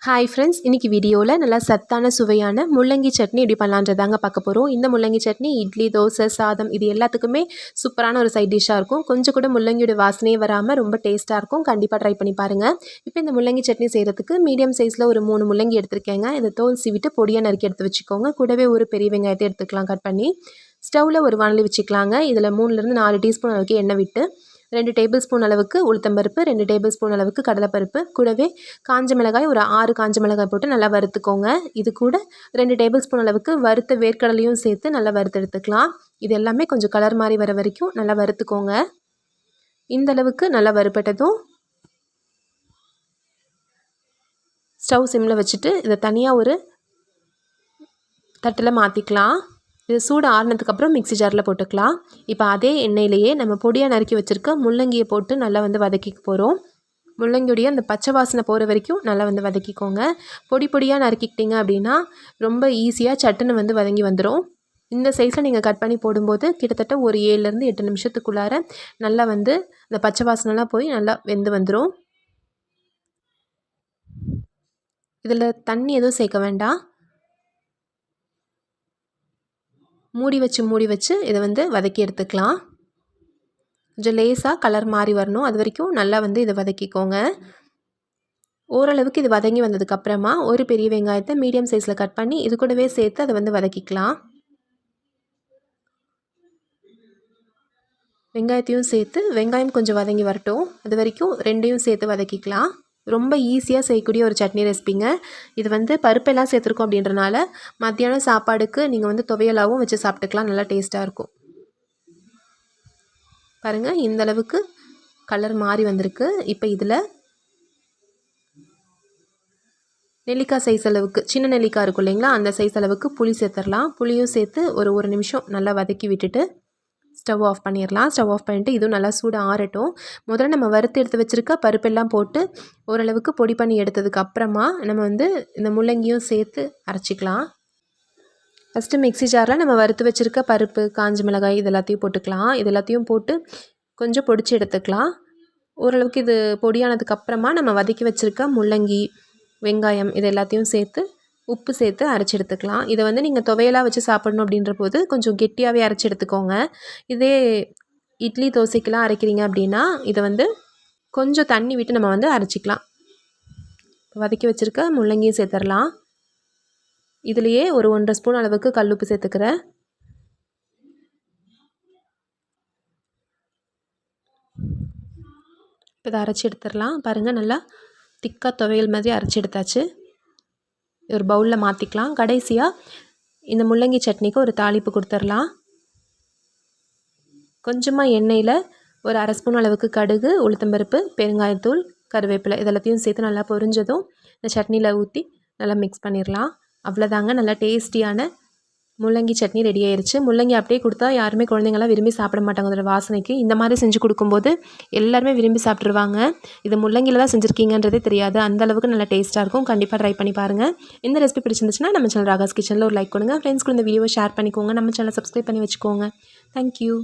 Hi friends, இன்றைக்கி வீடியோவில் நல்லா சத்தான சுவையான முள்ளங்கி சட்னி எப்படி பண்ணலான்றதாங்க பார்க்க போகிறோம். இந்த முள்ளங்கி சட்னி இட்லி, தோசை, சாதம் இது எல்லாத்துக்குமே சூப்பரான ஒரு சைட் டிஷ்ஷாக இருக்கும். கொஞ்சம் கூட முள்ளங்கியோட வாசனையே வராமல் ரொம்ப டேஸ்ட்டாக இருக்கும். கண்டிப்பாக ட்ரை பண்ணி பாருங்கள். இப்போ இந்த முள்ளங்கி சட்னி செய்கிறதுக்கு மீடியம் சைஸில் ஒரு 3 முள்ளங்கி எடுத்துருக்கேங்க. இதை தோல் சீவிட்டு பொடியாக நறுக்கி எடுத்து வச்சுக்கோங்க. கூடவே ஒரு பெரிய வெங்காயத்தை எடுத்துக்கலாம் கட் பண்ணி. ஸ்டவ்வில் ஒரு வானலி வச்சுக்கலாங்க. இதில் 3லேருந்து 4 டீஸ்பூன் அளவுக்கு எண்ணெய் விட்டு 2 டேபிள் ஸ்பூன் அளவுக்கு உளுத்தம்பருப்பு, 2 டேபிள் ஸ்பூன் அளவுக்கு கடலைப்பருப்பு, கூடவே காஞ்ச மிளகாய் ஒரு 6 காஞ்ச மிளகாய் போட்டு நல்லா வறுத்துக்கோங்க. இது கூட 2 டேபிள் ஸ்பூன் அளவுக்கு வறுத்த வேர்க்கடலையும் சேர்த்து நல்லா வறுத்து எடுத்துக்கலாம். இது எல்லாமே கொஞ்சம் கலர் மாதிரி வர வரைக்கும் நல்லா வறுத்துக்கோங்க. இந்த அளவுக்கு நல்லா வறுப்பட்டதும் ஸ்டவ் சிம்மில் வச்சுட்டு இதை தனியாக ஒரு தட்டில் மாற்றிக்கலாம். இது சூடு ஆறுனதுக்கப்புறம் மிக்ஸி ஜாரில் போட்டுக்கலாம். இப்போ அதே எண்ணெயிலேயே நம்ம பொடியாக நறுக்கி வச்சுருக்க முள்ளங்கியை போட்டு நல்லா வதக்கிக்க போகிறோம். முள்ளங்கியுடைய அந்த பச்சை வாசனை போகிற வரைக்கும் நல்லா வதக்கிக்கோங்க. பொடியாக நறுக்கிக்கிட்டிங்க அப்படின்னா ரொம்ப ஈஸியாக சட்டுன்னு வதங்கி வந்துடும். இந்த சைஸில் நீங்கள் கட் பண்ணி போடும்போது கிட்டத்தட்ட ஒரு 7லேருந்து 8 நிமிஷத்துக்குள்ளார நல்லா இந்த பச்சை வாசனைலாம் போய் நல்லா வெந்து வந்துடும். இதில் தண்ணி எதுவும் சேர்க்க வேண்டாம். மூடி வச்சு இதை வதக்கி எடுத்துக்கலாம். கொஞ்சம் லேசாக கலர் மாறி வரணும். அது வரைக்கும் நல்லா இதை வதக்கிக்கோங்க. ஓரளவுக்கு இது வதங்கி வந்ததுக்கப்புறமா ஒரு பெரிய வெங்காயத்தை மீடியம் சைஸில் கட் பண்ணி இது கூடவே சேர்த்து அதை வதக்கிக்கலாம். வெங்காயத்தையும் சேர்த்து வெங்காயம் கொஞ்சம் வதங்கி வரட்டும். அது வரைக்கும் ரெண்டையும் சேர்த்து வதக்கிக்கலாம். ரொம்ப ஈஸியாக செய்யக்கூடிய ஒரு சட்னி ரெசிபிங்க. இது பருப்பெல்லாம் சேர்த்துருக்கோம் அப்படின்றனால மத்தியானம் சாப்பாடுக்கு நீங்கள் துவையலாகவும் வச்சு சாப்பிட்டுக்கலாம். நல்லா டேஸ்ட்டாக இருக்கும். பாருங்கள், இந்த அளவுக்கு கலர் மாறி வந்திருக்கு. இப்போ இதில் நெல்லிக்காய் சைஸ் அளவுக்கு சின்ன நெல்லிக்காய் இருக்கும் இல்லைங்களா, அந்த சைஸ் அளவுக்கு புளி சேர்த்துடலாம். புளியும் சேர்த்து ஒரு நிமிஷம் நல்லா வதக்கி விட்டுட்டு ஸ்டவ் ஆஃப் பண்ணிடலாம். ஸ்டவ் ஆஃப் பண்ணிவிட்டு இதுவும் நல்லா சூடு ஆறட்டும். முதல்ல நம்ம வறுத்து எடுத்து வச்சுருக்க பருப்பெல்லாம் போட்டு ஓரளவுக்கு பொடி பண்ணி எடுத்ததுக்கு அப்புறமா நம்ம இந்த முள்ளங்கியும் சேர்த்து அரைச்சிக்கலாம். ஃபஸ்ட்டு மிக்ஸி ஜாரில் நம்ம வறுத்து வச்சுருக்க பருப்பு, காஞ்ச மிளகாய் இது எல்லாத்தையும் போட்டுக்கலாம். இது எல்லாத்தையும் போட்டு கொஞ்சம் பொடிச்சு எடுத்துக்கலாம். ஓரளவுக்கு இது பொடியானதுக்கப்புறமா நம்ம வதக்கி வச்சுருக்க முள்ளங்கி, வெங்காயம் இது எல்லாத்தையும் சேர்த்து உப்பு சேர்த்து அரைச்சி எடுத்துக்கலாம். இதை நீங்கள் துவையலாக வச்சு சாப்பிடணும் அப்படின்ற போது கொஞ்சம் கெட்டியாகவே அரைச்சி எடுத்துக்கோங்க. இதே இட்லி, தோசைக்கெலாம் அரைக்கிறீங்க அப்படின்னா இதை கொஞ்சம் தண்ணி விட்டு நம்ம அரைச்சிக்கலாம். வதக்கி வச்சுருக்க முள்ளங்கியும் சேர்த்துடலாம். இதுலேயே ஒரு 1.5 ஸ்பூன் அளவுக்கு கல்லுப்பு சேர்த்துக்கிறேன். இப்போ இதை அரைச்சி எடுத்துடலாம். பாருங்கள், நல்லா திக்காக துவையல் மாதிரி அரைச்சி எடுத்தாச்சு. ஒரு பவுலில் மாற்றிக்கலாம். கடைசியாக இந்த முள்ளங்கி சட்னிக்கு ஒரு தாளிப்பு கொடுத்துடலாம். கொஞ்சமாக எண்ணெயில் ஒரு 1/2 ஸ்பூன் அளவுக்கு கடுகு, உளுத்தம்பருப்பு, பெருங்காயத்தூள், கருவேப்பிலை இதெல்லாத்தையும் சேர்த்து நல்லா பொரிஞ்சதும் இந்த சட்னியில் ஊற்றி நல்லா மிக்ஸ் பண்ணிடலாம். அவ்வளோதாங்க, நல்லா டேஸ்டியான முள்ளங்கி சட்னி ரெடி ஆயிடுச்சு. முள்ளங்கி அப்படியே கொடுத்தா யாருமே குழந்தைங்களாம் விரும்பி சாப்பிட மாட்டாங்க அதோட வாசனைக்கு. இந்த மாதிரி செஞ்சு கொடுக்கும்போது எல்லாருமே விரும்பி சாப்பிட்ருவாங்க. இது முள்ளங்கியில் தான் செஞ்சுருக்கீங்கன்றதே தெரியாது. அந்தளவுக்கு நல்லா டேஸ்ட்டாக இருக்கும். கண்டிப்பாக ட்ரை பண்ணி பாருங்கள். இந்த ரெசிபி பிடிச்சிருந்துச்சுன்னா நம்ம சேனல் ராகாஸ் கிச்சனில் ஒரு லைக் கொடுங்க. ஃப்ரெண்ட்ஸ்க்கு இந்த வீடியோவை ஷேர் பண்ணிக்கோங்க. நம்ம சேனலை சப்ஸ்கிரைப் பண்ணி வச்சுக்கோங்க. தேங்க்யூ.